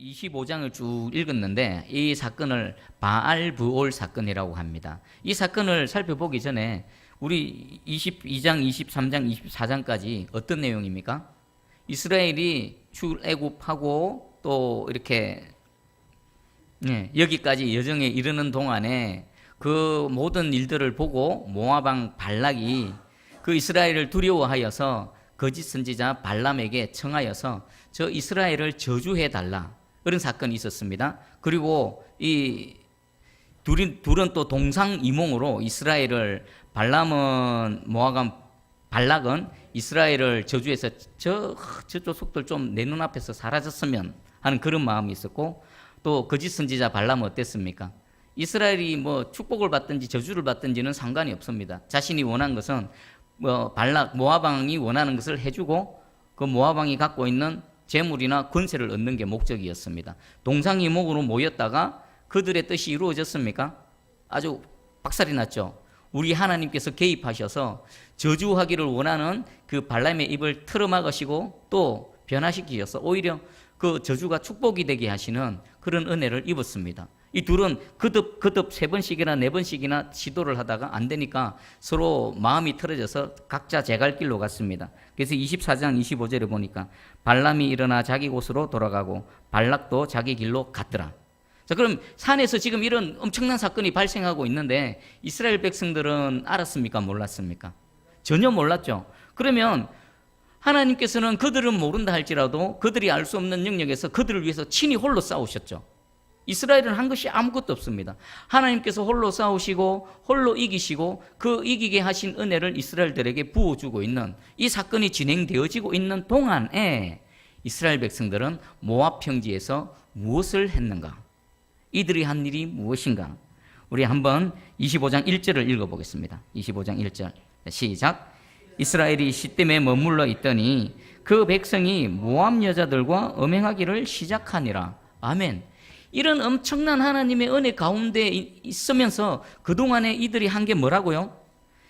25장을 쭉 읽었는데 이 사건을 바알브올 사건이라고 합니다. 이 사건을 살펴보기 전에 우리 22장, 23장, 24장까지 어떤 내용입니까? 이스라엘이 출애굽하고 또 이렇게 여기까지 여정에 이르는 동안에 그 모든 일들을 보고 모압 왕 발락이 그 이스라엘을 두려워하여서 거짓 선지자 발람에게 청하여서 저 이스라엘을 저주해 달라, 그런 사건이 있었습니다. 그리고 이 둘은 또 동상이몽으로 이스라엘을, 발람은 모압 왕 발락은 이스라엘을 저주해서 저쪽 속들 좀 내 눈앞에서 사라졌으면 하는 그런 마음이 있었고, 또 거짓 선지자 발람은 어땠습니까? 이스라엘이 뭐 축복을 받든지 저주를 받든지는 상관이 없습니다. 자신이 원한 것은 발락 모압 왕이 원하는 것을 해주고 그 모압 왕이 갖고 있는 재물이나 권세를 얻는 게 목적이었습니다. 동상이몽으로 모였다가 그들의 뜻이 이루어졌습니까? 아주 박살이 났죠. 우리 하나님께서 개입하셔서 저주하기를 원하는 그 발람의 입을 틀어막으시고 또 변화시키셔서 오히려 그 저주가 축복이 되게 하시는 그런 은혜를 입었습니다. 이 둘은 거듭 3번씩이나 4번씩이나 시도를 하다가 안 되니까 서로 마음이 틀어져서 각자 제 갈 길로 갔습니다. 그래서 24장 25절에 보니까 발람이 일어나 자기 곳으로 돌아가고 발락도 자기 길로 갔더라. 자, 그럼 산에서 지금 이런 엄청난 사건이 발생하고 있는데 이스라엘 백성들은 알았습니까? 몰랐습니까? 전혀 몰랐죠. 그러면 하나님께서는 그들은 모른다 할지라도 그들이 알 수 없는 영역에서 그들을 위해서 친히 홀로 싸우셨죠. 이스라엘은 한 것이 아무것도 없습니다. 하나님께서 홀로 싸우시고 홀로 이기시고 그 이기게 하신 은혜를 이스라엘들에게 부어주고 있는 이 사건이 진행되어지고 있는 동안에 이스라엘 백성들은 모압 평지에서 무엇을 했는가? 이들이 한 일이 무엇인가? 우리 한번 25장 1절을 읽어보겠습니다. 25장 1절 시작. 이스라엘이 시딤에 머물러 있더니 그 백성이 모압 여자들과 음행하기를 시작하니라. 아멘. 이런 엄청난 하나님의 은혜 가운데 있으면서 그동안에 이들이 한 게 뭐라고요?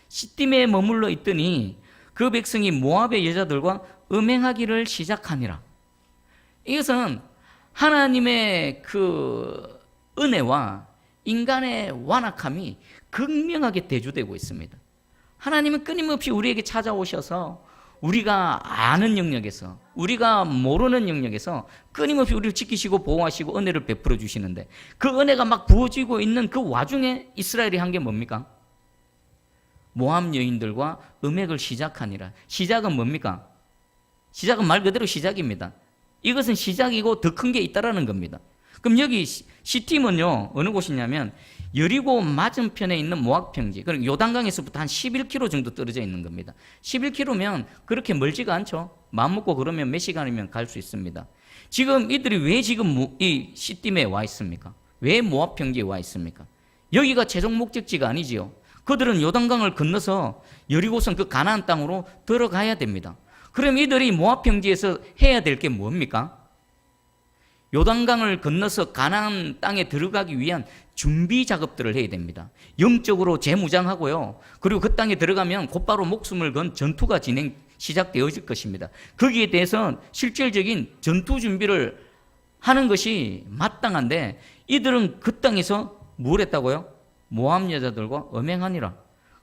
시딤에 머물러 있더니 그 백성이 모압의 여자들과 음행하기를 시작하니라. 이것은 하나님의 그 은혜와 인간의 완악함이 극명하게 대조되고 있습니다. 하나님은 끊임없이 우리에게 찾아오셔서 우리가 아는 영역에서, 우리가 모르는 영역에서 끊임없이 우리를 지키시고 보호하시고 은혜를 베풀어 주시는데 그 은혜가 막 부어지고 있는 그 와중에 이스라엘이 한 게 뭡니까? 모압 여인들과 음행을 시작하니라. 시작은 뭡니까? 시작은 말 그대로 시작입니다. 이것은 시작이고 더 큰 게 있다라는 겁니다. 그럼 여기 시팀은요 어느 곳이냐면 여리고 맞은편에 있는 모압 평지, 그리고 요단강에서부터 한 11km 정도 떨어져 있는 겁니다. 11km면 그렇게 멀지가 않죠. 마음 먹고 그러면 몇 시간이면 갈 수 있습니다. 지금 이들이 왜 지금 이 시딤에 와 있습니까? 왜 모압 평지에 와 있습니까? 여기가 최종 목적지가 아니지요. 그들은 요단강을 건너서 여리고성 그 가나안 땅으로 들어가야 됩니다. 그럼 이들이 모압 평지에서 해야 될 게 뭡니까? 요단강을 건너서 가나안 땅에 들어가기 위한 준비 작업들을 해야 됩니다. 영적으로 재무장하고요. 그리고 그 땅에 들어가면 곧바로 목숨을 건 전투가 시작되어질 것입니다. 거기에 대해서 실질적인 전투 준비를 하는 것이 마땅한데 이들은 그 땅에서 뭘 했다고요? 모압 여자들과 음행하니라.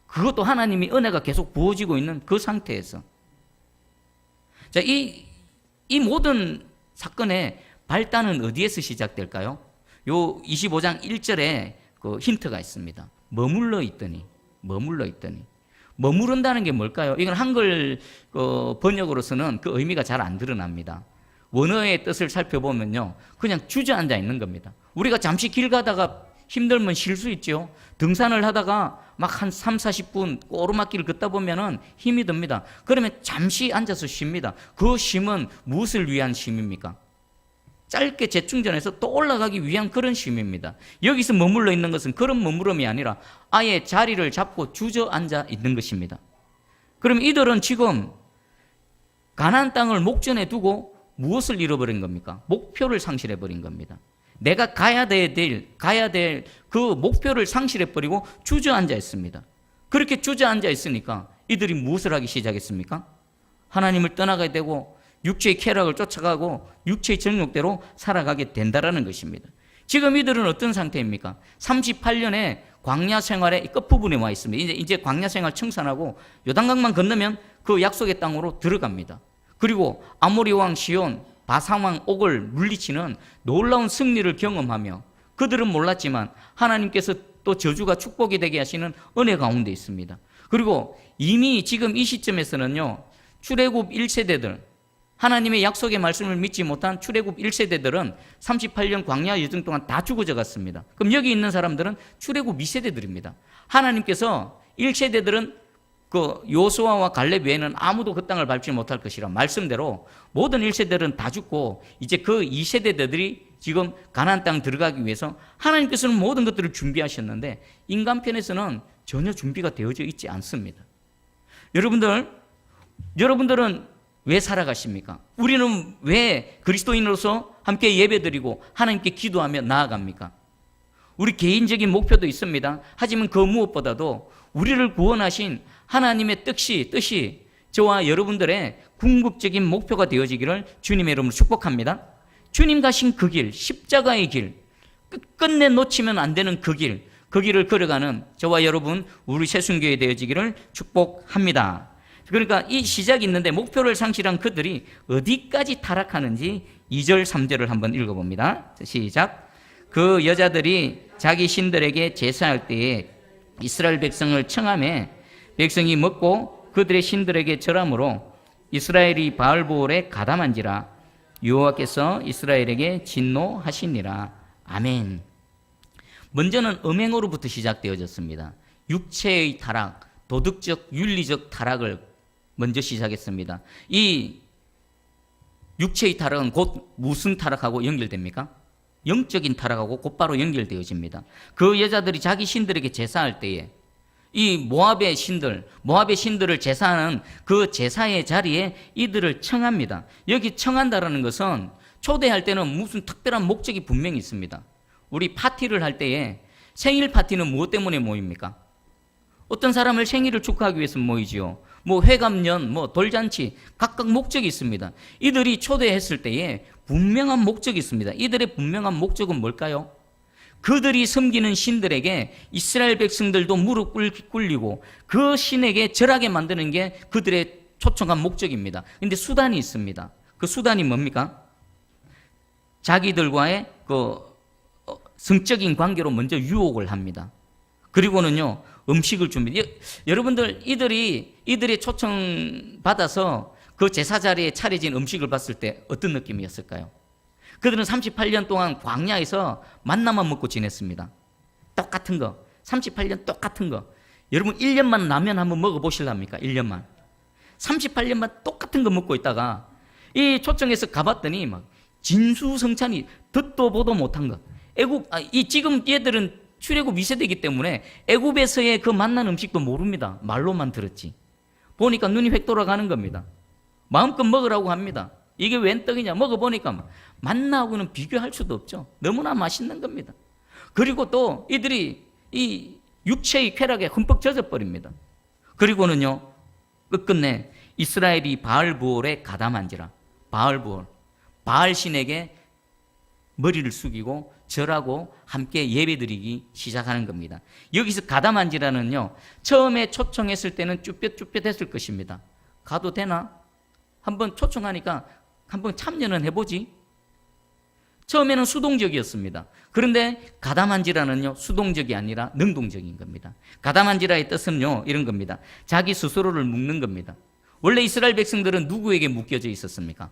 그것도 하나님이 은혜가 계속 부어지고 있는 그 상태에서. 자, 이 모든 사건의 발단은 어디에서 시작될까요? 요 25장 1절에 그 힌트가 있습니다. 머물러 있더니. 머무른다는 게 뭘까요? 이건 한글 번역으로서는 그 의미가 잘 안 드러납니다. 원어의 뜻을 살펴보면요, 그냥 주저앉아 있는 겁니다. 우리가 잠시 길 가다가 힘들면 쉴 수 있죠. 등산을 하다가 막 한 3, 40분 오르막길을 걷다 보면은 힘이 듭니다. 그러면 잠시 앉아서 쉽니다. 그 쉼은 무엇을 위한 쉼입니까? 짧게 재충전해서 또 올라가기 위한 그런 쉼입니다. 여기서 머물러 있는 것은 그런 머무름이 아니라 아예 자리를 잡고 주저앉아 있는 것입니다. 그럼 이들은 지금 가나안 땅을 목전에 두고 무엇을 잃어버린 겁니까? 목표를 상실해버린 겁니다. 내가 가야 될 그 목표를 상실해버리고 주저앉아 있습니다. 그렇게 주저앉아 있으니까 이들이 무엇을 하기 시작했습니까? 하나님을 떠나가야 되고 육체의 쾌락을 쫓아가고 육체의 정욕대로 살아가게 된다라는 것입니다. 지금 이들은 어떤 상태입니까? 38년의 광야 생활의 끝부분에 와 있습니다. 이제 광야 생활 청산하고 요단강만 건너면 그 약속의 땅으로 들어갑니다. 그리고 아모리 왕 시온, 바산 왕 옥을 물리치는 놀라운 승리를 경험하며 그들은 몰랐지만 하나님께서 또 저주가 축복이 되게 하시는 은혜 가운데 있습니다. 그리고 이미 지금 이 시점에서는요, 출애굽 1세대들, 하나님의 약속의 말씀을 믿지 못한 출애굽 1세대들은 38년 광야 여정 동안 다 죽어져 갔습니다. 그럼 여기 있는 사람들은 출애굽 2세대들입니다. 하나님께서 1세대들은 그 요수아와 갈렙 외에는 아무도 그 땅을 밟지 못할 것이라 말씀대로 모든 1세대들은 다 죽고 이제 그 2세대들이 지금 가나안 땅 들어가기 위해서 하나님께서는 모든 것들을 준비하셨는데 인간편에서는 전혀 준비가 되어져 있지 않습니다. 여러분들은 왜 살아가십니까? 우리는 왜 그리스도인으로서 함께 예배드리고 하나님께 기도하며 나아갑니까? 우리 개인적인 목표도 있습니다. 하지만 그 무엇보다도 우리를 구원하신 하나님의 뜻이 저와 여러분들의 궁극적인 목표가 되어지기를 주님의 이름으로 축복합니다. 주님 가신 그 길, 십자가의 길, 끝끝내 놓치면 안 되는 그 길을 걸어가는 저와 여러분, 우리 새순교회 되어지기를 축복합니다. 그러니까 이 시작이 있는데 목표를 상실한 그들이 어디까지 타락하는지 2절, 3절을 한번 읽어봅니다. 시작. 그 여자들이 자기 신들에게 제사할 때에 이스라엘 백성을 청하매 백성이 먹고 그들의 신들에게 절함으로 이스라엘이 바알보올에 가담한지라 여호와께서 이스라엘에게 진노하시니라. 아멘. 먼저는 음행으로부터 시작되어졌습니다. 육체의 타락, 도덕적, 윤리적 타락을 먼저 시작했습니다. 이 육체의 타락은 곧 무슨 타락하고 연결됩니까? 영적인 타락하고 곧바로 연결되어집니다. 그 여자들이 자기 신들에게 제사할 때에 이 모압의 신들을 제사하는 그 제사의 자리에 이들을 청합니다. 여기 청한다라는 것은 초대할 때는 무슨 특별한 목적이 분명히 있습니다. 우리 파티를 할 때에 생일 파티는 무엇 때문에 모입니까? 어떤 사람을 생일을 축하하기 위해서 모이지요. 회갑년, 돌잔치 각각 목적이 있습니다. 이들이 초대했을 때에 분명한 목적이 있습니다. 이들의 분명한 목적은 뭘까요? 그들이 섬기는 신들에게 이스라엘 백성들도 무릎 꿇리고 그 신에게 절하게 만드는 게 그들의 초청한 목적입니다. 그런데 수단이 있습니다. 그 수단이 뭡니까? 자기들과의 그 성적인 관계로 먼저 유혹을 합니다. 그리고는요, 음식을 준비. 여러분들 이들이 초청 받아서 그 제사 자리에 차려진 음식을 봤을 때 어떤 느낌이었을까요? 그들은 38년 동안 광야에서 만나만 먹고 지냈습니다. 똑같은 거. 38년 똑같은 거. 여러분 1년만 라면 한번 먹어보실랍니까? 1년만. 38년만 똑같은 거 먹고 있다가 이 초청에서 가봤더니 막 진수성찬이 듣도 보도 못한 거. 지금 얘들은 출애굽 2세대이기 때문에 애굽에서의 그 만난 음식도 모릅니다. 말로만 들었지. 보니까 눈이 획 돌아가는 겁니다. 마음껏 먹으라고 합니다. 이게 웬 떡이냐 먹어보니까 만나하고는 비교할 수도 없죠. 너무나 맛있는 겁니다. 그리고 또 이들이 이 육체의 쾌락에 흠뻑 젖어버립니다. 그리고는요, 끝끝내 이스라엘이 바알부올에 가담한지라. 바알 신에게 머리를 숙이고 절하고 함께 예배드리기 시작하는 겁니다. 여기서 가담한지라는요, 처음에 초청했을 때는 쭈뼛쭈뼛했을 것입니다. 가도 되나? 한번 초청하니까 한번 참여는 해보지. 처음에는 수동적이었습니다. 그런데 가담한지라는요, 수동적이 아니라 능동적인 겁니다. 가담한지라의 뜻은요, 이런 겁니다. 자기 스스로를 묶는 겁니다. 원래 이스라엘 백성들은 누구에게 묶여져 있었습니까?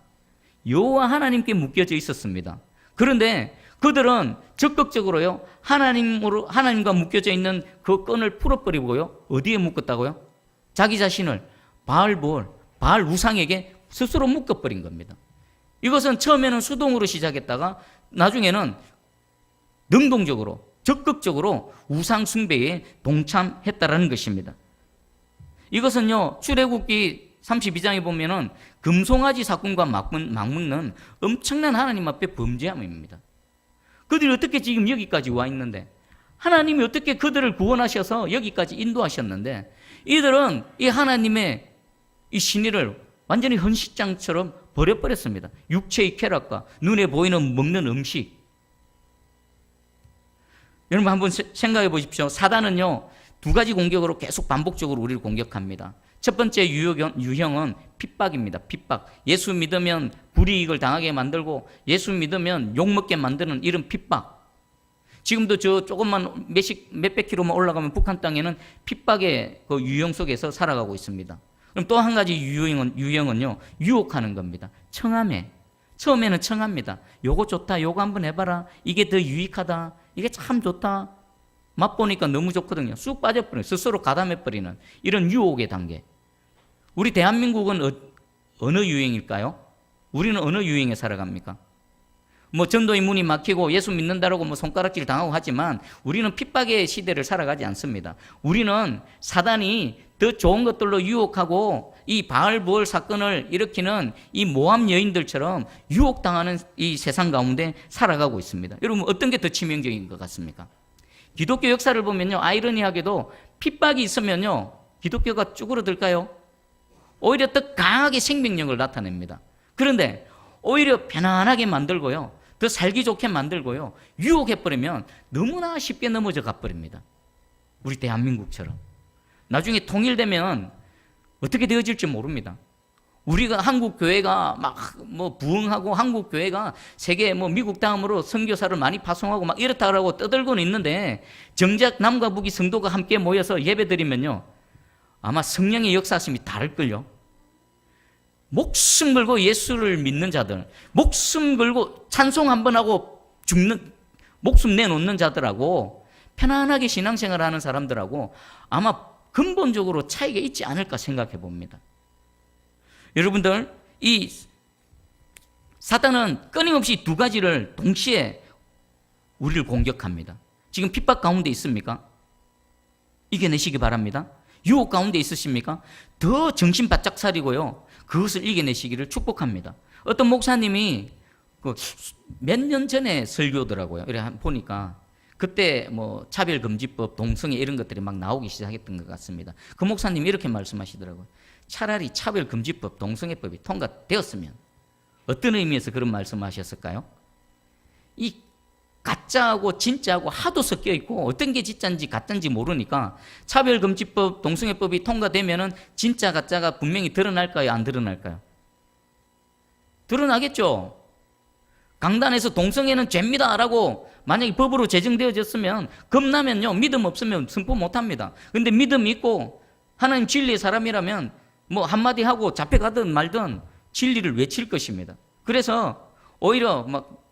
여호와 하나님께 묶여져 있었습니다. 그런데 그들은 적극적으로요, 하나님과 묶여져 있는 그 끈을 풀어버리고요, 어디에 묶었다고요? 자기 자신을 바알 우상에게 스스로 묶어버린 겁니다. 이것은 처음에는 수동으로 시작했다가 나중에는 능동적으로, 적극적으로 우상 숭배에 동참했다라는 것입니다. 이것은요, 출애굽기 32장에 보면은 금송아지 사건과 맞먹는 엄청난 하나님 앞에 범죄함입니다. 그들이 어떻게 지금 여기까지 와 있는데, 하나님이 어떻게 그들을 구원하셔서 여기까지 인도하셨는데, 이들은 이 하나님의 이 신의를 완전히 헌시장처럼 버려버렸습니다. 육체의 쾌락과 눈에 보이는 먹는 음식. 여러분 한번 생각해 보십시오. 사단은요, 두 가지 공격으로 계속 반복적으로 우리를 공격합니다. 첫 번째 유형은 핍박입니다. 핍박. 예수 믿으면 불이익을 당하게 만들고 예수 믿으면 욕먹게 만드는 이런 핍박. 지금도 저 조금만 몇백 킬로만 올라가면 북한 땅에는 핍박의 그 유형 속에서 살아가고 있습니다. 그럼 또 한 가지 유형은요, 유혹하는 겁니다. 청함해. 처음에는 청합니다. 요거 좋다. 요거 한번 해봐라. 이게 더 유익하다. 이게 참 좋다. 맛보니까 너무 좋거든요. 쑥 빠져버려요. 스스로 가담해버리는 이런 유혹의 단계. 우리 대한민국은 어느 유행일까요? 우리는 어느 유행에 살아갑니까? 뭐 전도의 문이 막히고 예수 믿는다라고 뭐 손가락질 당하고 하지만 우리는 핍박의 시대를 살아가지 않습니다. 우리는 사단이 더 좋은 것들로 유혹하고 이 바알부얼 사건을 일으키는 이 모함 여인들처럼 유혹당하는 이 세상 가운데 살아가고 있습니다. 여러분 어떤 게 더 치명적인 것 같습니까? 기독교 역사를 보면요, 아이러니하게도 핍박이 있으면요, 기독교가 쭈그러들까요? 오히려 더 강하게 생명력을 나타냅니다. 그런데 오히려 편안하게 만들고요, 더 살기 좋게 만들고요, 유혹해버리면 너무나 쉽게 넘어져 가버립니다. 우리 대한민국처럼. 나중에 통일되면 어떻게 되어질지 모릅니다. 우리가 한국 교회가 막 뭐 부흥하고 한국 교회가 세계 뭐 미국 다음으로 선교사를 많이 파송하고 막 이렇다라고 떠들고는 있는데 정작 남과 북이 성도가 함께 모여서 예배드리면요, 아마 성령의 역사심이 다를걸요. 목숨 걸고 예수를 믿는 자들, 목숨 걸고 찬송 한번 하고 죽는, 목숨 내놓는 자들하고 편안하게 신앙생활하는 사람들하고 아마 근본적으로 차이가 있지 않을까 생각해 봅니다. 여러분들, 이 사단은 끊임없이 두 가지를 동시에 우리를 공격합니다. 지금 핍박 가운데 있습니까? 이겨내시기 바랍니다. 유혹 가운데 있으십니까? 더 정신 바짝 차리고요, 그것을 이겨내시기를 축복합니다. 어떤 목사님이 몇 년 전에 설교더라고요. 이래 보니까 그때 뭐 차별금지법, 동성애 이런 것들이 막 나오기 시작했던 것 같습니다. 그 목사님이 이렇게 말씀하시더라고요. 차라리 차별금지법, 동성애법이 통과되었으면, 어떤 의미에서 그런 말씀하셨을까요? 이 가짜하고 진짜하고 하도 섞여 있고 어떤 게 진짜인지 가짜인지 모르니까 차별금지법, 동성애법이 통과되면은 진짜 가짜가 분명히 드러날까요? 안 드러날까요? 드러나겠죠. 강단에서 동성애는 죄입니다라고 만약에 법으로 제정되어졌으면 겁나면요, 믿음 없으면 선포 못합니다. 그런데 믿음이 있고 하나님 진리의 사람이라면 뭐 한마디 하고 잡혀가든 말든 진리를 외칠 것입니다. 그래서 오히려 막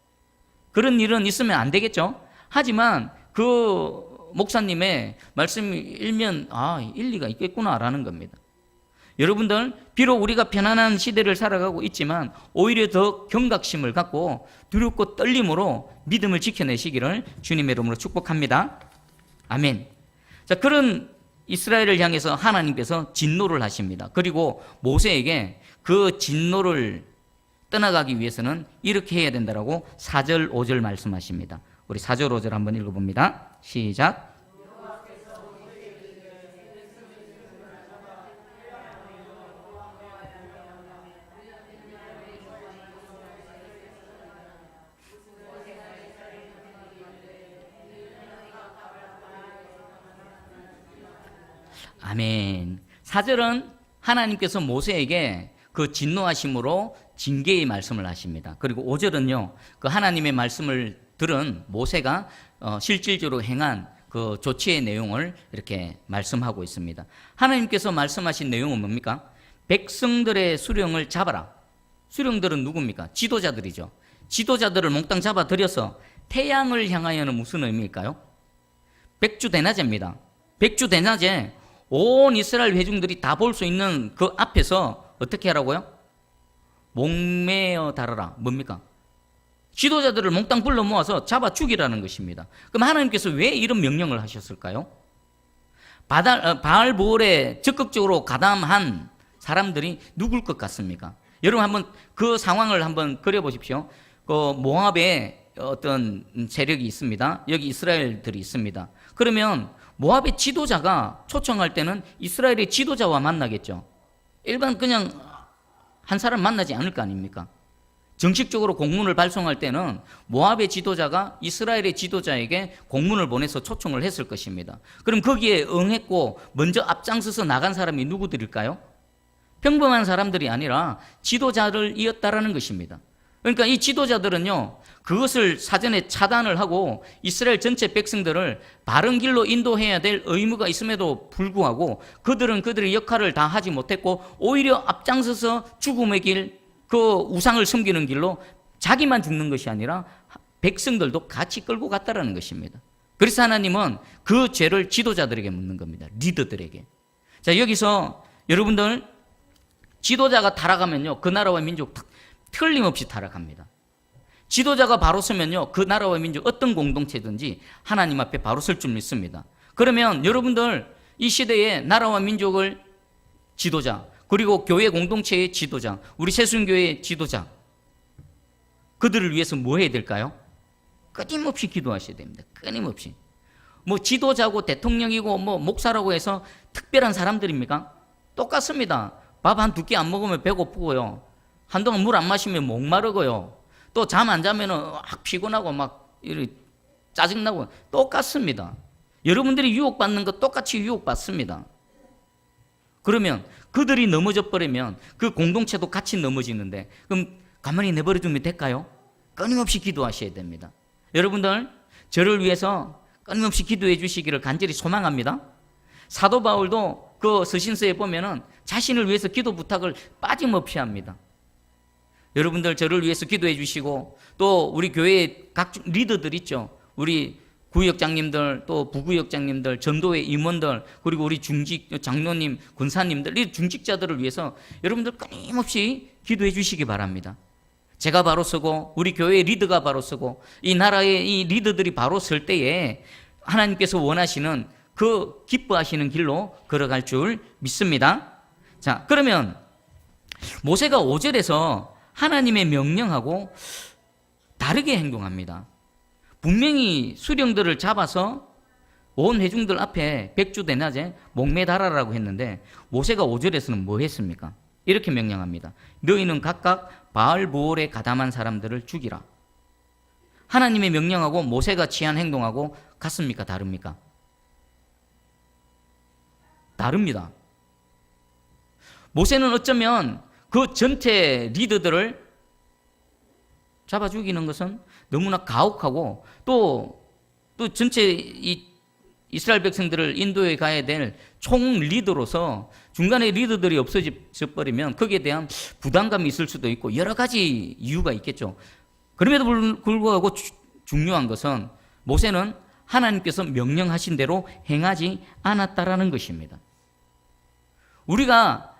그런 일은 있으면 안 되겠죠. 하지만 그 목사님의 말씀을 읽으면 일리가 있겠구나라는 겁니다. 여러분들, 비록 우리가 편안한 시대를 살아가고 있지만 오히려 더 경각심을 갖고 두렵고 떨림으로 믿음을 지켜내시기를 주님의 이름으로 축복합니다. 아멘. 자, 그런 이스라엘을 향해서 하나님께서 진노를 하십니다. 그리고 모세에게 그 진노를 떠나가기 위해서는 이렇게 해야 된다라고 4절 5절 말씀하십니다. 우리 4절 5절 한번 읽어봅니다. 시작. 아멘. 4절은 하나님께서 모세에게 그 진노하심으로 징계의 말씀을 하십니다. 그리고 5절은요, 그 하나님의 말씀을 들은 모세가 실질적으로 행한 그 조치의 내용을 이렇게 말씀하고 있습니다. 하나님께서 말씀하신 내용은 뭡니까? 백성들의 수령을 잡아라. 수령들은 누굽니까? 지도자들이죠. 지도자들을 몽땅 잡아들여서 태양을 향하여는 무슨 의미일까요? 백주대낮입니다. 백주대낮에 온 이스라엘 회중들이 다 볼 수 있는 그 앞에서 어떻게 하라고요? 목매어 달아라. 뭡니까? 지도자들을 몽땅 불러 모아서 잡아 죽이라는 것입니다. 그럼 하나님께서 왜 이런 명령을 하셨을까요? 바알부얼에 적극적으로 가담한 사람들이 누굴 것 같습니까? 여러분 한번 그 상황을 한번 그려보십시오. 그 모압에 어떤 세력이 있습니다. 여기 이스라엘들이 있습니다. 그러면 모압의 지도자가 초청할 때는 이스라엘의 지도자와 만나겠죠. 일반 그냥 한 사람 만나지 않을 거 아닙니까? 정식적으로 공문을 발송할 때는 모압의 지도자가 이스라엘의 지도자에게 공문을 보내서 초청을 했을 것입니다. 그럼 거기에 응했고 먼저 앞장서서 나간 사람이 누구들일까요? 평범한 사람들이 아니라 지도자를 이었다라는 것입니다. 그러니까 이 지도자들은요, 그것을 사전에 차단을 하고 이스라엘 전체 백성들을 바른 길로 인도해야 될 의무가 있음에도 불구하고 그들은 그들의 역할을 다 하지 못했고 오히려 앞장서서 죽음의 길, 그 우상을 섬기는 길로 자기만 죽는 것이 아니라 백성들도 같이 끌고 갔다라는 것입니다. 그래서 하나님은 그 죄를 지도자들에게 묻는 겁니다. 리더들에게. 자, 여기서 여러분들 지도자가 타락하면요, 그 나라와 민족 틀림없이 타락합니다. 지도자가 바로 서면요, 그 나라와 민족 어떤 공동체든지 하나님 앞에 바로 설 줄 믿습니다. 그러면 여러분들 이 시대에 나라와 민족을 지도자, 그리고 교회 공동체의 지도자, 우리 새순교회의 지도자, 그들을 위해서 뭐 해야 될까요? 끊임없이 기도하셔야 됩니다. 끊임없이. 뭐 지도자고 대통령이고 뭐 목사라고 해서 특별한 사람들입니까? 똑같습니다. 밥 한 두 끼 안 먹으면 배고프고요. 한동안 물 안 마시면 목마르고요. 또 잠 안 자면은 피곤하고 막 짜증나고 똑같습니다. 여러분들이 유혹받는 거 똑같이 유혹받습니다. 그러면 그들이 넘어져 버리면 그 공동체도 같이 넘어지는데 그럼 가만히 내버려 두면 될까요? 끊임없이 기도하셔야 됩니다. 여러분들 저를 위해서 끊임없이 기도해 주시기를 간절히 소망합니다. 사도 바울도 그 서신서에 보면은 자신을 위해서 기도 부탁을 빠짐없이 합니다. 여러분들 저를 위해서 기도해 주시고 또 우리 교회의 각 리더들 있죠. 우리 구역장님들 또 부구역장님들 전도회 임원들 그리고 우리 중직 장로님 군사님들 이 중직자들을 위해서 여러분들 끊임없이 기도해 주시기 바랍니다. 제가 바로 서고 우리 교회의 리더가 바로 서고 이 나라의 이 리더들이 바로 설 때에 하나님께서 원하시는 그 기뻐하시는 길로 걸어갈 줄 믿습니다. 자, 그러면 모세가 5절에서 하나님의 명령하고 다르게 행동합니다. 분명히 수령들을 잡아서 온 회중들 앞에 백주대낮에 목매달아라고 했는데 모세가 5절에서는 뭐 했습니까? 이렇게 명령합니다. 너희는 각각 바알부올에 가담한 사람들을 죽이라. 하나님의 명령하고 모세가 취한 행동하고 같습니까? 다릅니까? 다릅니다. 모세는 어쩌면 그 전체 리더들을 잡아 죽이는 것은 너무나 가혹하고 또 전체 이 이스라엘 백성들을 인도해 가야 될 총 리더로서 중간에 리더들이 없어져 버리면 거기에 대한 부담감이 있을 수도 있고 여러 가지 이유가 있겠죠. 그럼에도 불구하고 중요한 것은 모세는 하나님께서 명령하신 대로 행하지 않았다라는 것입니다. 우리가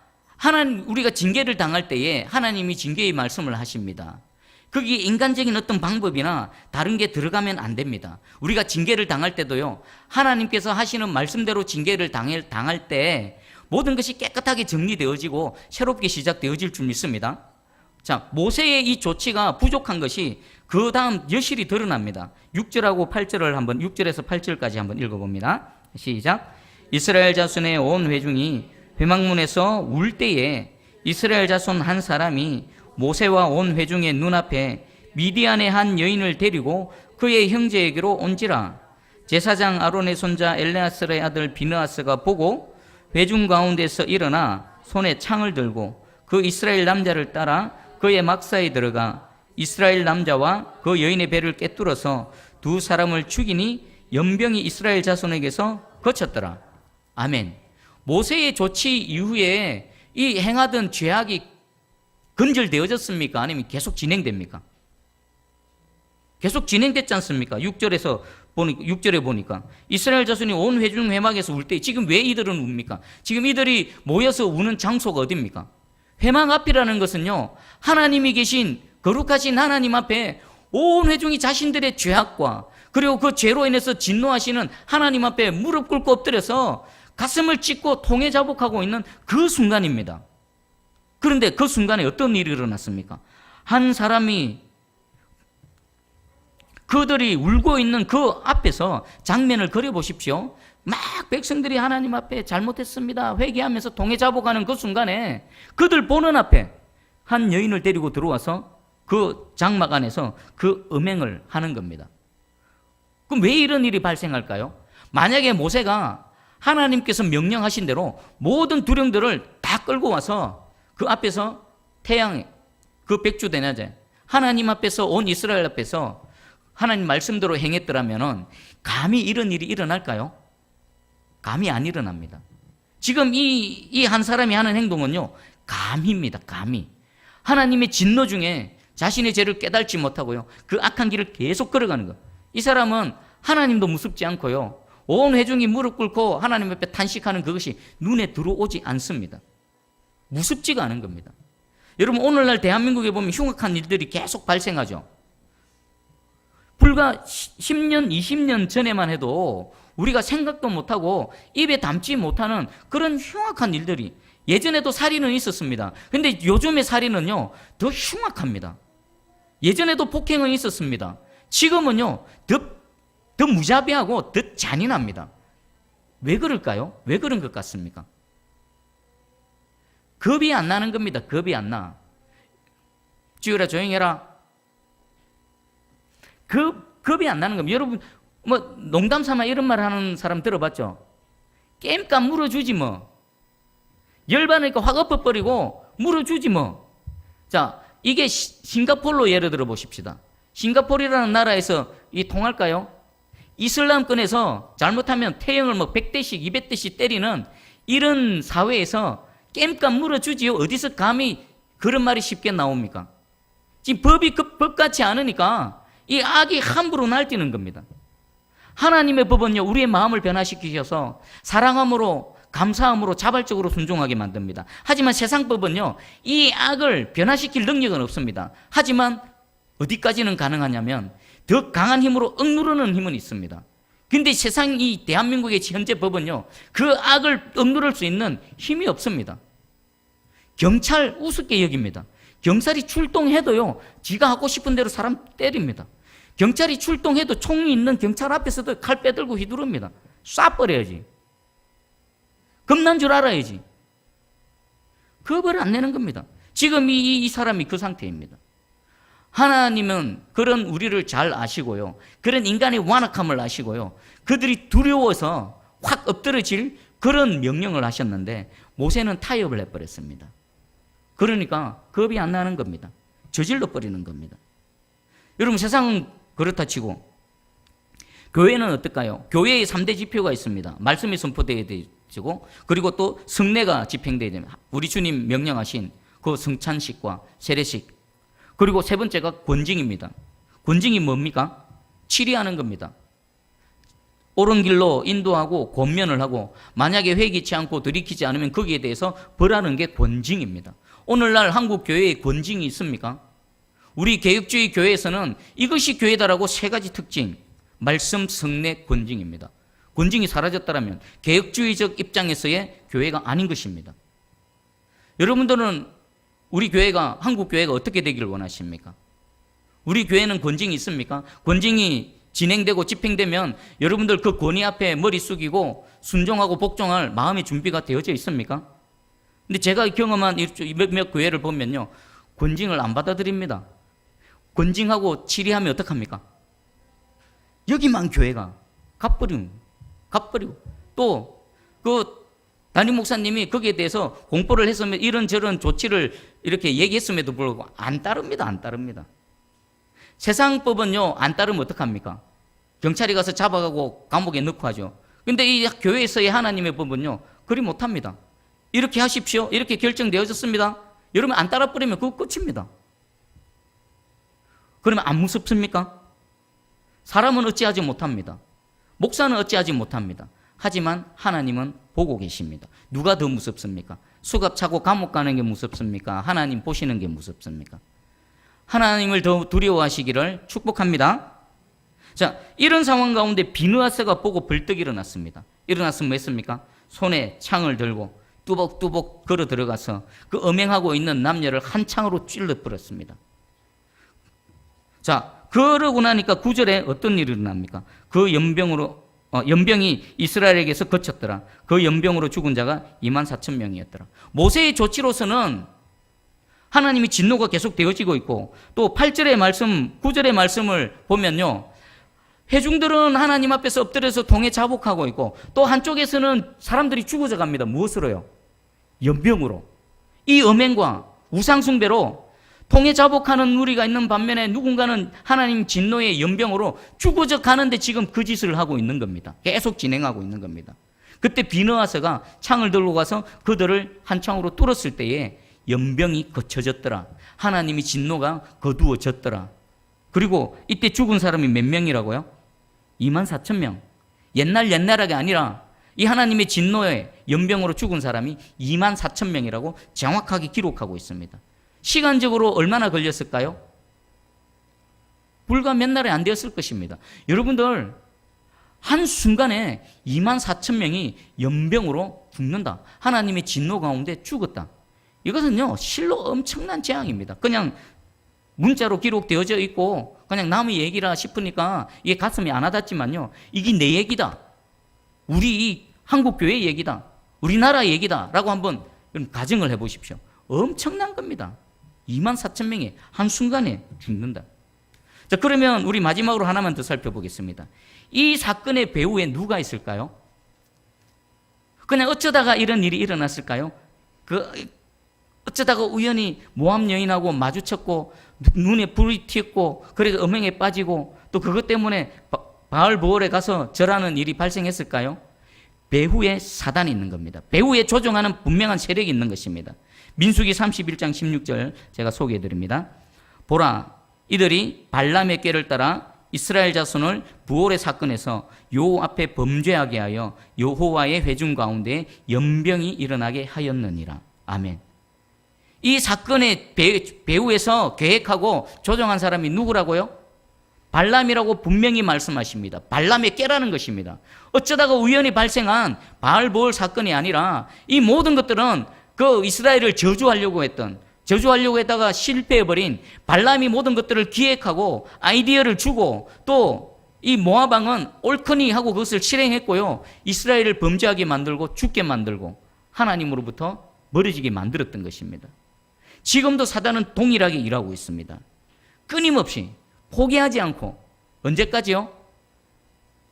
징계를 당할 때에 하나님이 징계의 말씀을 하십니다. 거기에 인간적인 어떤 방법이나 다른 게 들어가면 안 됩니다. 우리가 징계를 당할 때도요, 하나님께서 하시는 말씀대로 징계를 당할 때 모든 것이 깨끗하게 정리되어지고 새롭게 시작되어질 줄 믿습니다. 자, 모세의 이 조치가 부족한 것이 그 다음 여실히 드러납니다. 6절하고 8절을 한번 6절에서 8절까지 한번 읽어봅니다. 시작. 이스라엘 자손의 온 회중이 회막문에서 울 때에 이스라엘 자손 한 사람이 모세와 온 회중의 눈앞에 미디안의 한 여인을 데리고 그의 형제에게로 온지라. 제사장 아론의 손자 엘레아스의 아들 비느하스가 보고 회중 가운데서 일어나 손에 창을 들고 그 이스라엘 남자를 따라 그의 막사에 들어가 이스라엘 남자와 그 여인의 배를 꿰뚫어서 두 사람을 죽이니 연병이 이스라엘 자손에게서 거쳤더라. 아멘. 모세의 조치 이후에 이 행하던 죄악이 근절되어졌습니까? 아니면 계속 진행됩니까? 계속 진행됐지 않습니까? 6절에 보니까 이스라엘 자손이 온 회중 회막에서 울 때 지금 왜 이들은 웁니까? 지금 이들이 모여서 우는 장소가 어디입니까? 회막 앞이라는 것은요, 하나님이 계신 거룩하신 하나님 앞에 온 회중이 자신들의 죄악과 그리고 그 죄로 인해서 진노하시는 하나님 앞에 무릎 꿇고 엎드려서 가슴을 찢고 통에 자복하고 있는 그 순간입니다. 그런데 그 순간에 어떤 일이 일어났습니까? 한 사람이 그들이 울고 있는 그 앞에서 장면을 그려보십시오. 막 백성들이 하나님 앞에 잘못했습니다 회개하면서 통에 잡아가는 그 순간에 그들 보는 앞에 한 여인을 데리고 들어와서 그 장막 안에서 그 음행을 하는 겁니다. 그럼 왜 이런 일이 발생할까요? 만약에 모세가 하나님께서 명령하신 대로 모든 두령들을 다 끌고 와서 그 앞에서 태양, 그 백주대낮에 하나님 앞에서 온 이스라엘 앞에서 하나님 말씀대로 행했더라면 감히 이런 일이 일어날까요? 감히 안 일어납니다. 지금 이 한 사람이 하는 행동은요, 감히입니다. 감히. 하나님의 진노 중에 자신의 죄를 깨달지 못하고요, 그 악한 길을 계속 걸어가는 것. 이 사람은 하나님도 무섭지 않고요, 온 회중이 무릎 꿇고 하나님 앞에 탄식하는 그것이 눈에 들어오지 않습니다. 무섭지가 않은 겁니다. 여러분, 오늘날 대한민국에 보면 흉악한 일들이 계속 발생하죠. 불과 10년, 20년 전에만 해도 우리가 생각도 못하고 입에 담지 못하는 그런 흉악한 일들이, 예전에도 살인은 있었습니다. 근데 요즘의 살인은요, 더 흉악합니다. 예전에도 폭행은 있었습니다. 지금은요, 더 무자비하고 더 잔인합니다. 왜 그럴까요? 왜 그런 것 같습니까? 겁이 안 나는 겁니다. 겁이 안 나. 지우라 조용히 해라. 겁이 안 나는 겁니다. 여러분, 뭐 농담 삼아 이런 말 하는 사람 들어봤죠? 게임값 물어주지 뭐. 열받으니까 확 엎어버리고 물어주지 뭐. 자, 이게 싱가포르로 예를 들어 보십시다. 싱가포르라는 나라에서 이 통할까요? 이슬람권에서 잘못하면 태형을 뭐 100대씩 200대씩 때리는 이런 사회에서 게임값 물어주지요. 어디서 감히 그런 말이 쉽게 나옵니까? 지금 법이 법같지 않으니까 이 악이 함부로 날뛰는 겁니다. 하나님의 법은요, 우리의 마음을 변화시키셔서 사랑함으로, 감사함으로 자발적으로 순종하게 만듭니다. 하지만 세상 법은요, 이 악을 변화시킬 능력은 없습니다. 하지만 어디까지는 가능하냐면 더 강한 힘으로 억누르는 힘은 있습니다. 근데 세상 이 대한민국의 현재 법은요, 그 악을 억누를 수 있는 힘이 없습니다. 경찰 우습게 여깁니다. 경찰이 출동해도요, 지가 하고 싶은 대로 사람 때립니다. 경찰이 출동해도 총이 있는 경찰 앞에서도 칼 빼들고 휘두릅니다. 쏴버려야지. 겁난 줄 알아야지. 겁을 안 내는 겁니다. 지금 이 사람이 그 상태입니다. 하나님은 그런 우리를 잘 아시고요, 그런 인간의 완악함을 아시고요, 그들이 두려워서 확 엎드러질 그런 명령을 하셨는데 모세는 타협을 해버렸습니다. 그러니까 겁이 안 나는 겁니다. 저질러 버리는 겁니다. 여러분, 세상은 그렇다 치고 교회는 어떨까요? 교회의 3대 지표가 있습니다. 말씀이 선포되어야 되고, 그리고 또 성례가 집행되어야 됩니다. 우리 주님 명령하신 그 성찬식과 세례식. 그리고 세 번째가 권징입니다. 권징이 뭡니까? 치리하는 겁니다. 옳은 길로 인도하고 권면을 하고, 만약에 회개치 않고 들이키지 않으면 거기에 대해서 벌하는 게 권징입니다. 오늘날 한국 교회에 권징이 있습니까? 우리 개혁주의 교회에서는 이것이 교회다라고 세 가지 특징, 말씀, 성례, 권징입니다. 권징이 사라졌다면 개혁주의적 입장에서의 교회가 아닌 것입니다. 여러분들은 우리 교회가, 한국 교회가 어떻게 되기를 원하십니까? 우리 교회는 권징이 있습니까? 권징이 진행되고 집행되면 여러분들 그 권위 앞에 머리 숙이고 순종하고 복종할 마음의 준비가 되어져 있습니까? 근데 제가 경험한 몇몇 교회를 보면요, 권징을 안 받아들입니다. 권징하고 치리하면 어떡합니까? 여기만 교회가 갚버리고 또 그 담임 목사님이 거기에 대해서 공포를 했으면 이런저런 조치를 이렇게 얘기했음에도 불구하고 안 따릅니다. 세상 법은요, 안 따르면 어떡합니까? 경찰이 가서 잡아가고 감옥에 넣고 하죠. 근데 이 교회에서의 하나님의 법은요, 그리 못합니다. 이렇게 하십시오, 이렇게 결정되어졌습니다. 여러분 안 따라버리면 그거 끝입니다. 그러면 안 무섭습니까? 사람은 어찌하지 못합니다. 목사는 어찌하지 못합니다. 하지만 하나님은 보고 계십니다. 누가 더 무섭습니까? 수갑 차고 감옥 가는 게 무섭습니까? 하나님 보시는 게 무섭습니까? 하나님을 더 두려워하시기를 축복합니다. 자, 이런 상황 가운데 비느하스가 보고 벌떡 일어났습니다. 일어났으면 뭐 했습니까? 손에 창을 들고 뚜벅뚜벅 걸어 들어가서 그 음행하고 있는 남녀를 한 창으로 찔러 버렸습니다. 자, 그러고 나니까 9절에 어떤 일이 일어납니까? 그 연병이 이스라엘에게서 거쳤더라. 그 연병으로 죽은 자가 24,000명이었더라. 모세의 조치로서는 하나님의 진노가 계속 되어지고 있고, 또 8절의 말씀, 9절의 말씀을 보면요, 회중들은 하나님 앞에서 엎드려서 동에 자복하고 있고, 또 한쪽에서는 사람들이 죽어져 갑니다. 무엇으로요? 연병으로. 이 음행과 우상숭배로 통에 자복하는 우리가 있는 반면에 누군가는 하나님 진노의 연병으로 죽어져 가는데 지금 그 짓을 하고 있는 겁니다. 계속 진행하고 있는 겁니다. 그때 비느하스가 창을 들고 가서 그들을 한 창으로 뚫었을 때에 연병이 거쳐졌더라. 하나님이 진노가 거두어졌더라. 그리고 이때 죽은 사람이 몇 명이라고요? 24,000명. 옛날하게 아니라 이 하나님의 진노의 연병으로 죽은 사람이 24,000명이라고 정확하게 기록하고 있습니다. 시간적으로 얼마나 걸렸을까요? 불과 몇 날에 안 되었을 것입니다. 여러분들, 한순간에 24,000명이 연병으로 죽는다. 하나님의 진노 가운데 죽었다. 이것은요, 실로 엄청난 재앙입니다. 그냥 문자로 기록되어져 있고 그냥 남의 얘기라 싶으니까 이게 가슴이 안 와닿지만요, 이게 내 얘기다, 우리 한국교회 얘기다, 우리나라 얘기다 라고 한번 가정을 해보십시오. 엄청난 겁니다. 24,000명이 한순간에 죽는다. 자, 그러면 우리 마지막으로 하나만 더 살펴보겠습니다. 이 사건의 배후에 누가 있을까요? 그냥 어쩌다가 이런 일이 일어났을까요? 어쩌다가 우연히 모함 여인하고 마주쳤고 눈에 불이 튀었고 그래서 음행에 빠지고 또 그것 때문에 바알보올에 가서 절하는 일이 발생했을까요? 배후에 사단이 있는 겁니다. 배후에 조종하는 분명한 세력이 있는 것입니다. 민수기 31장 16절 제가 소개해 드립니다. 보라, 이들이 발람의 꾀를 따라 이스라엘 자손을 부올의 사건에서 요 앞에 범죄하게 하여 여호와의 회중 가운데 연병이 일어나게 하였느니라. 아멘. 이 사건의 배후에서 계획하고 조정한 사람이 누구라고요? 발람이라고 분명히 말씀하십니다. 발람의 꾀라는 것입니다. 어쩌다가 우연히 발생한 바알보올 사건이 아니라 이 모든 것들은 그 이스라엘을 저주하려고 했다가 실패해버린 발람이 모든 것들을 기획하고 아이디어를 주고 또 이 모압 왕은 옳거니 하고 그것을 실행했고요, 이스라엘을 범죄하게 만들고 죽게 만들고 하나님으로부터 멀어지게 만들었던 것입니다. 지금도 사단은 동일하게 일하고 있습니다. 끊임없이 포기하지 않고. 언제까지요?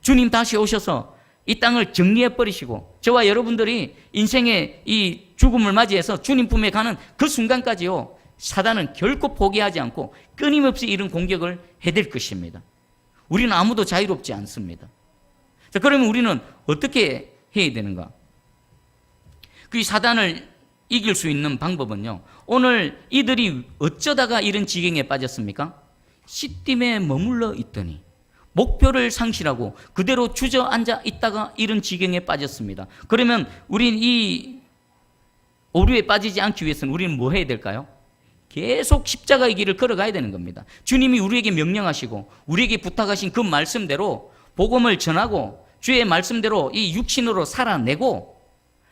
주님 다시 오셔서 이 땅을 정리해버리시고 저와 여러분들이 인생의 이 죽음을 맞이해서 주님 품에 가는 그 순간까지요, 사단은 결코 포기하지 않고 끊임없이 이런 공격을 해댈 것입니다. 우리는 아무도 자유롭지 않습니다. 자, 그러면 우리는 어떻게 해야 되는가? 그 사단을 이길 수 있는 방법은요, 오늘 이들이 어쩌다가 이런 지경에 빠졌습니까? 시딤에 머물러 있더니 목표를 상실하고 그대로 주저앉아 있다가 이런 지경에 빠졌습니다. 그러면 우린 이 오류에 빠지지 않기 위해서는 우리는 뭐 해야 될까요? 계속 십자가의 길을 걸어가야 되는 겁니다. 주님이 우리에게 명령하시고 우리에게 부탁하신 그 말씀대로 복음을 전하고 주의 말씀대로 이 육신으로 살아내고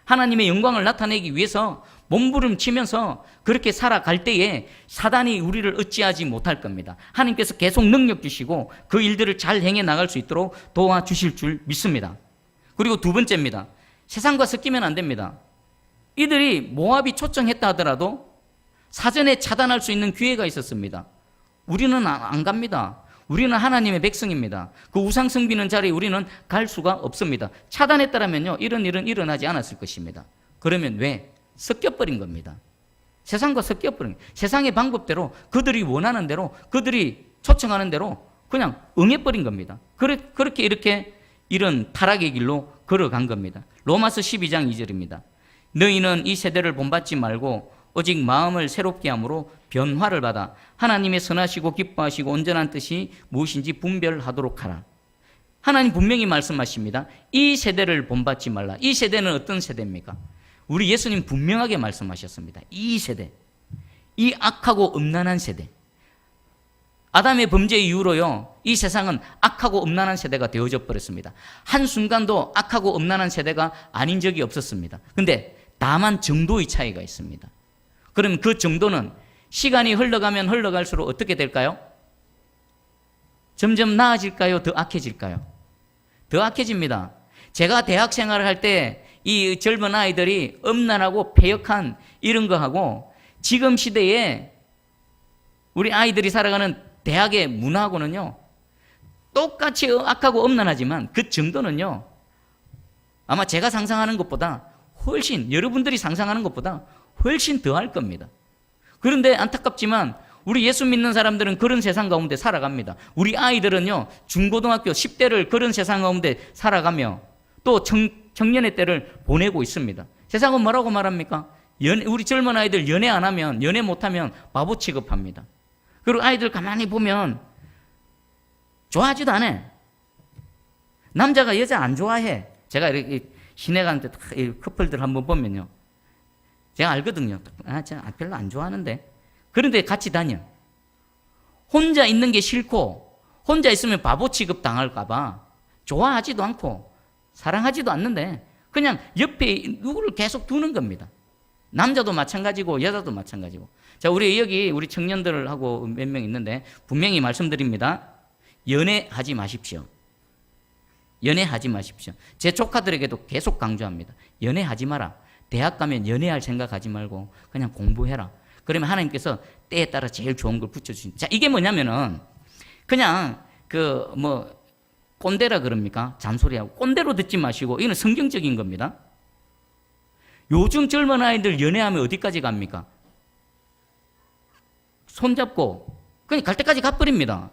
하나님의 영광을 나타내기 위해서 몸부림치면서 그렇게 살아갈 때에 사단이 우리를 어찌하지 못할 겁니다. 하나님께서 계속 능력 주시고 그 일들을 잘 행해 나갈 수 있도록 도와주실 줄 믿습니다. 그리고 두 번째입니다. 세상과 섞이면 안 됩니다. 이들이 모압이 초청했다 하더라도 사전에 차단할 수 있는 기회가 있었습니다. 우리는 안 갑니다. 우리는 하나님의 백성입니다. 그 우상 섬기는 자리에 우리는 갈 수가 없습니다. 차단했다면요, 이런 일은 일어나지 않았을 것입니다. 그러면 왜? 섞여버린 겁니다. 세상과 섞여버린 거예요. 세상의 방법대로 그들이 원하는 대로 그들이 초청하는 대로 그냥 응해버린 겁니다. 그렇게 이렇게 이런 타락의 길로 걸어간 겁니다. 로마서 12장 2절입니다. 너희는 이 세대를 본받지 말고 오직 마음을 새롭게 함으로 변화를 받아 하나님의 선하시고 기뻐하시고 온전한 뜻이 무엇인지 분별하도록 하라. 하나님 분명히 말씀하십니다. 이 세대를 본받지 말라. 이 세대는 어떤 세대입니까? 우리 예수님 분명하게 말씀하셨습니다. 이 세대, 이 악하고 음란한 세대, 아담의 범죄 이후로요, 이 세상은 악하고 음란한 세대가 되어져 버렸습니다. 한순간도 악하고 음란한 세대가 아닌 적이 없었습니다. 근데 다만 정도의 차이가 있습니다. 그럼 그 정도는 시간이 흘러가면 흘러갈수록 어떻게 될까요? 점점 나아질까요? 더 악해질까요? 더 악해집니다. 제가 대학 생활을 할 때 이 젊은 아이들이 음란하고 패역한 이런 거 하고 지금 시대에 우리 아이들이 살아가는 대학의 문화하고는요, 똑같이 악하고 엄난하지만 그 정도는요, 아마 제가 상상하는 것보다 훨씬, 여러분들이 상상하는 것보다 훨씬 더할 겁니다. 그런데 안타깝지만 우리 예수 믿는 사람들은 그런 세상 가운데 살아갑니다. 우리 아이들은요, 중고등학교 10대를 그런 세상 가운데 살아가며 또 청년의 때를 보내고 있습니다. 세상은 뭐라고 말합니까? 우리 젊은 아이들 연애 안 하면, 연애 못하면 바보 취급합니다. 그리고 아이들 가만히 보면 좋아하지도 않아. 남자가 여자 안 좋아해. 제가 이렇게 시내 가는데 커플들 한번 보면요, 제가 알거든요. 제가 별로 안 좋아하는데. 그런데 같이 다녀. 혼자 있는 게 싫고 혼자 있으면 바보 취급 당할까 봐 좋아하지도 않고 사랑하지도 않는데 그냥 옆에 누구를 계속 두는 겁니다. 남자도 마찬가지고 여자도 마찬가지고. 자, 우리 청년들하고 몇 명 있는데 분명히 말씀드립니다. 연애하지 마십시오. 연애하지 마십시오. 제 조카들에게도 계속 강조합니다. 연애하지 마라. 대학 가면 연애할 생각하지 말고 그냥 공부해라. 그러면 하나님께서 때에 따라 제일 좋은 걸 붙여주신. 자, 이게 뭐냐면은 그냥 꼰대라 그럽니까? 잔소리하고 꼰대로 듣지 마시고 이건 성경적인 겁니다. 요즘 젊은 아이들 연애하면 어디까지 갑니까? 손잡고 그냥 갈 때까지 가버립니다.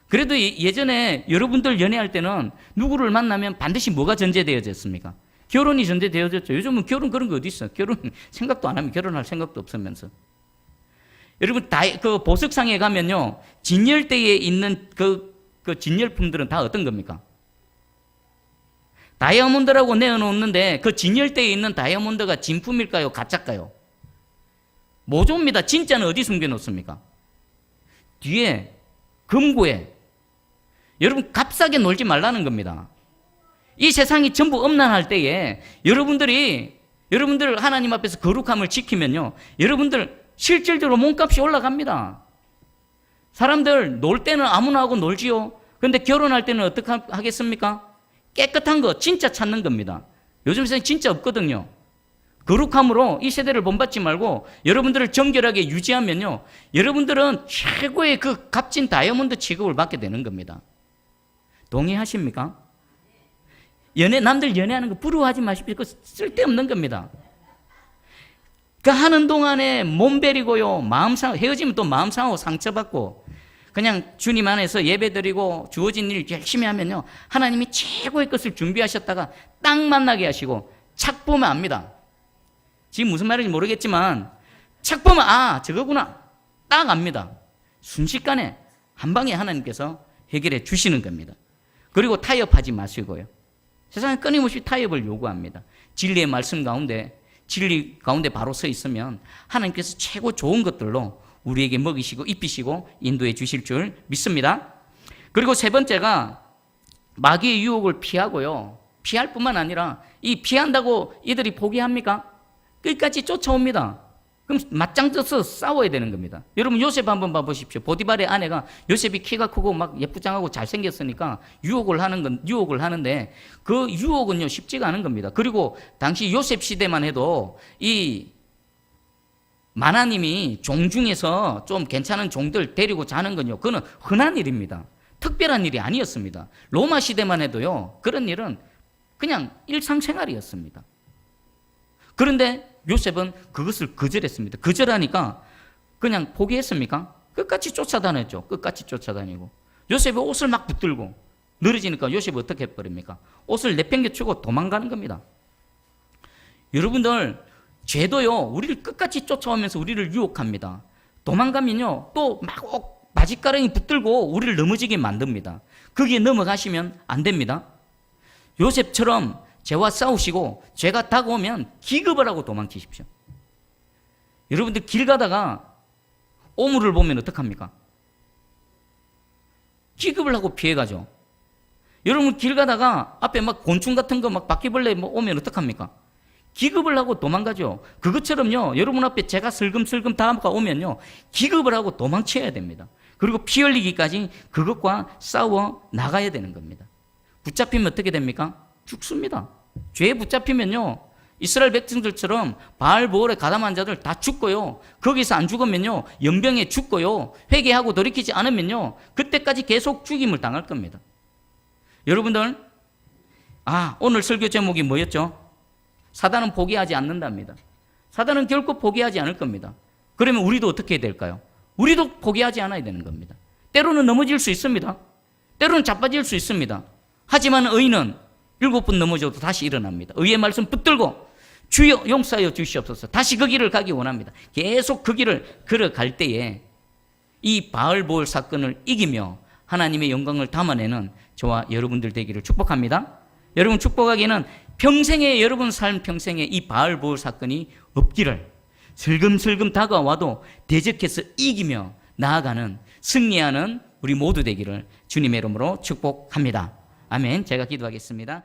그래도 예전에 여러분들 연애할 때는 누구를 만나면 반드시 뭐가 전제되어졌습니까? 결혼이 전제되어졌죠. 요즘은 결혼 그런 거 어디 있어? 결혼 생각도 안 하면 결혼할 생각도 없으면서. 여러분 그 보석상에 가면요, 진열대에 있는 그 진열품들은 다 어떤 겁니까? 다이아몬드라고 내어놓는데 그 진열대에 있는 다이아몬드가 진품일까요? 가짜일까요? 모조입니다. 진짜는 어디 숨겨놓습니까? 뒤에 금고에. 여러분 값싸게 놀지 말라는 겁니다. 이 세상이 전부 엄난할 때에 여러분들 하나님 앞에서 거룩함을 지키면요, 여러분들 실질적으로 몸값이 올라갑니다. 사람들 놀 때는 아무나 하고 놀지요. 그런데 결혼할 때는 어떻게 하겠습니까? 깨끗한 거 진짜 찾는 겁니다. 요즘 세상에 진짜 없거든요. 거룩함으로 이 세대를 본받지 말고 여러분들을 정결하게 유지하면요, 여러분들은 최고의 그 값진 다이아몬드 취급을 받게 되는 겁니다. 동의하십니까? 남들 연애하는 거 부러워하지 마십시오. 그거 쓸데없는 겁니다. 그 하는 동안에 몸 베리고요, 마음 상하고, 헤어지면 또 마음 상하고 상처받고, 그냥 주님 안에서 예배드리고 주어진 일 열심히 하면요, 하나님이 최고의 것을 준비하셨다가 딱 만나게 하시고, 착 보면 압니다. 지금 무슨 말인지 모르겠지만 착 보면 저거구나 딱 압니다. 순식간에 한 방에 하나님께서 해결해 주시는 겁니다. 그리고 타협하지 마시고요, 세상에 끊임없이 타협을 요구합니다. 진리의 말씀 가운데, 진리 가운데 바로 서 있으면 하나님께서 최고 좋은 것들로 우리에게 먹이시고 입히시고 인도해 주실 줄 믿습니다. 그리고 세 번째가 마귀의 유혹을 피하고요, 피할 뿐만 아니라 이 피한다고 이들이 포기합니까? 끝까지 쫓아옵니다. 그럼 맞짱 떠서 싸워야 되는 겁니다. 여러분 요셉 한번 봐보십시오. 보디발의 아내가 요셉이 키가 크고 막 예쁘장하고 잘생겼으니까 유혹을 하는데 그 유혹은요 쉽지가 않은 겁니다. 그리고 당시 요셉 시대만 해도 이 마나님이 종 중에서 좀 괜찮은 종들 데리고 자는 건요, 그건 흔한 일입니다. 특별한 일이 아니었습니다. 로마 시대만 해도요 그런 일은 그냥 일상생활이었습니다. 그런데 요셉은 그것을 거절했습니다. 거절하니까 그냥 포기했습니까? 끝까지 쫓아다녔죠. 끝까지 쫓아다니고 요셉이 옷을 막 붙들고 늘어지니까 요셉이 어떻게 해버립니까? 옷을 내팽개치고 도망가는 겁니다. 여러분들 죄도요 우리를 끝까지 쫓아오면서 우리를 유혹합니다. 도망가면요 또 막 바짓가랑이 붙들고 우리를 넘어지게 만듭니다. 거기에 넘어가시면 안 됩니다. 요셉처럼 죄와 싸우시고 죄가 다가오면 기겁을 하고 도망치십시오. 여러분들 길 가다가 오물을 보면 어떡합니까? 기겁을 하고 피해가죠. 여러분 길 가다가 앞에 막 곤충 같은 거 막 바퀴벌레 오면 어떡합니까? 기겁을 하고 도망가죠. 그것처럼요 여러분 앞에 죄가 슬금슬금 다가오면요 기겁을 하고 도망쳐야 됩니다. 그리고 피 흘리기까지 그것과 싸워 나가야 되는 겁니다. 붙잡히면 어떻게 됩니까? 죽습니다. 죄에 붙잡히면요 이스라엘 백성들처럼 바알보올에 가담한 자들 다 죽고요. 거기서 안 죽으면요, 연병에 죽고요. 회개하고 돌이키지 않으면요, 그때까지 계속 죽임을 당할 겁니다. 여러분들, 오늘 설교 제목이 뭐였죠? 사단은 포기하지 않는답니다. 사단은 결코 포기하지 않을 겁니다. 그러면 우리도 어떻게 해야 될까요? 우리도 포기하지 않아야 되는 겁니다. 때로는 넘어질 수 있습니다. 때로는 자빠질 수 있습니다. 하지만 의인은 7번 넘어져도 다시 일어납니다. 의의 말씀 붙들고 주여 용서하여 주시옵소서. 다시 그 길을 가기 원합니다. 계속 그 길을 걸어갈 때에 이 바알보올 사건을 이기며 하나님의 영광을 담아내는 저와 여러분들 되기를 축복합니다. 여러분 축복하기에는 평생에, 여러분 삶 평생에 이 바알보올 사건이 없기를, 슬금슬금 다가와도 대적해서 이기며 나아가는, 승리하는 우리 모두 되기를 주님의 이름으로 축복합니다. 아멘. 제가 기도하겠습니다.